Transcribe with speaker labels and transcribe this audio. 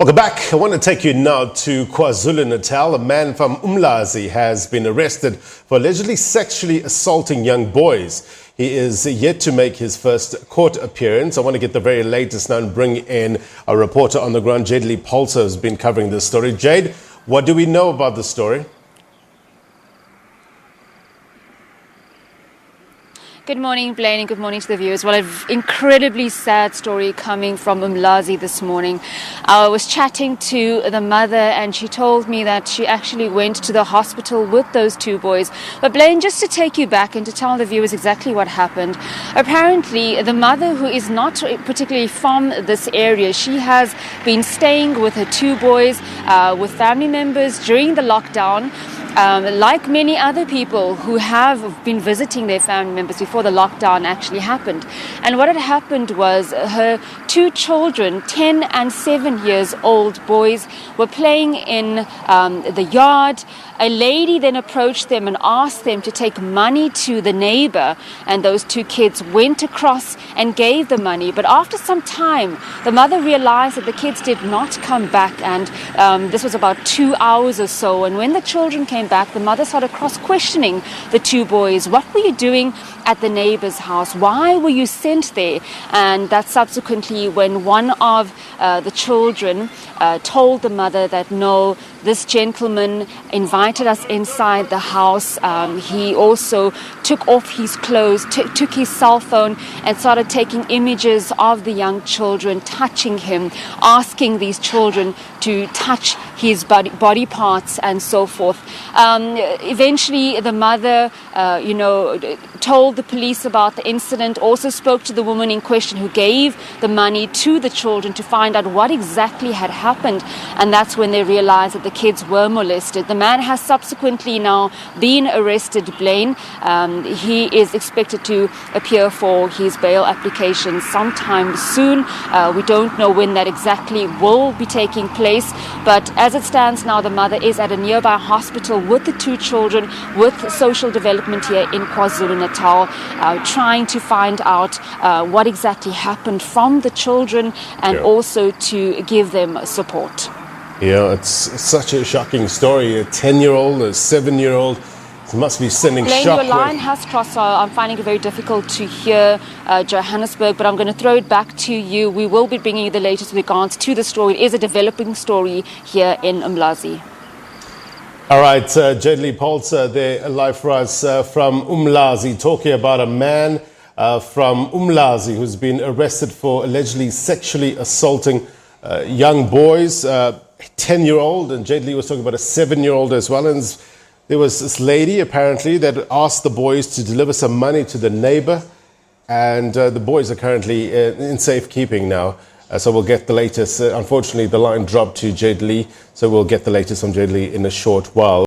Speaker 1: Welcome back. I want to take you now to KwaZulu-Natal. A man from Umlazi has been arrested for allegedly sexually assaulting young boys. He is yet to make his first court appearance. I want to get the very latest now and bring in a reporter on the ground. Jayed-Leigh Paulse has been covering this story. Jade, what do we know about the story?
Speaker 2: Good morning, Blaine, and good morning to the viewers. Well, an incredibly sad story coming from Umlazi this morning. I was chatting to the mother and she told me that she actually went to the hospital with those two boys. But Blaine, just to take you back and to tell the viewers exactly what happened. Apparently, the mother, who is not particularly from this area, she has been staying with her two boys, with family members during the lockdown. Like many other people who have been visiting their family members before the lockdown actually happened. And what had happened was her two children, 10 and 7 years old boys, were playing in the yard. A lady then approached them and asked them to take money to the neighbor, and those two kids went across and gave the money. But after some time, the mother realized that the kids did not come back, and this was about 2 hours or so. And when the children came back, the mother started cross-questioning the two boys. What were you doing at the neighbor's house? Why were you sent there? And that subsequently when one of the children told the mother that no, this gentleman invited us inside the house. He also took off his clothes, took his cell phone and started taking images of the young children, touching him, asking these children to touch his body parts and so forth. Eventually the mother, told the police about the incident, also spoke to the woman in question who gave the money to the children to find out what exactly had happened. And that's when they realized that the kids were molested. The man has subsequently now been arrested, Blaine. He is expected to appear for his bail application sometime soon. We don't know when that exactly will be taking place, but as it stands now, the mother is at a nearby hospital with the two children with social development here in KwaZulu-Natal, trying to find out what exactly happened from the children and also to give them support.
Speaker 1: Yeah, it's such a shocking story. A 10-year-old, a 7-year-old must be sending
Speaker 2: Blaine,
Speaker 1: shockwaves.
Speaker 2: your line has crossed, so I'm finding it very difficult to hear Johannesburg, but I'm going to throw it back to you. We will be bringing you the latest with regards to the story. It is a developing story here in Umlazi.
Speaker 1: All right, Jayed-Leigh Paulse there live for us from Umlazi, talking about a man from Umlazi who's been arrested for allegedly sexually assaulting young boys, 10-year-old, and Jayed-Leigh was talking about a 7-year-old as well. And there was this lady apparently that asked the boys to deliver some money to the neighbor, and the boys are currently in safekeeping now. So we'll get the latest. Unfortunately, the line dropped to Jayed-Leigh, so we'll get the latest from Jayed-Leigh in a short while.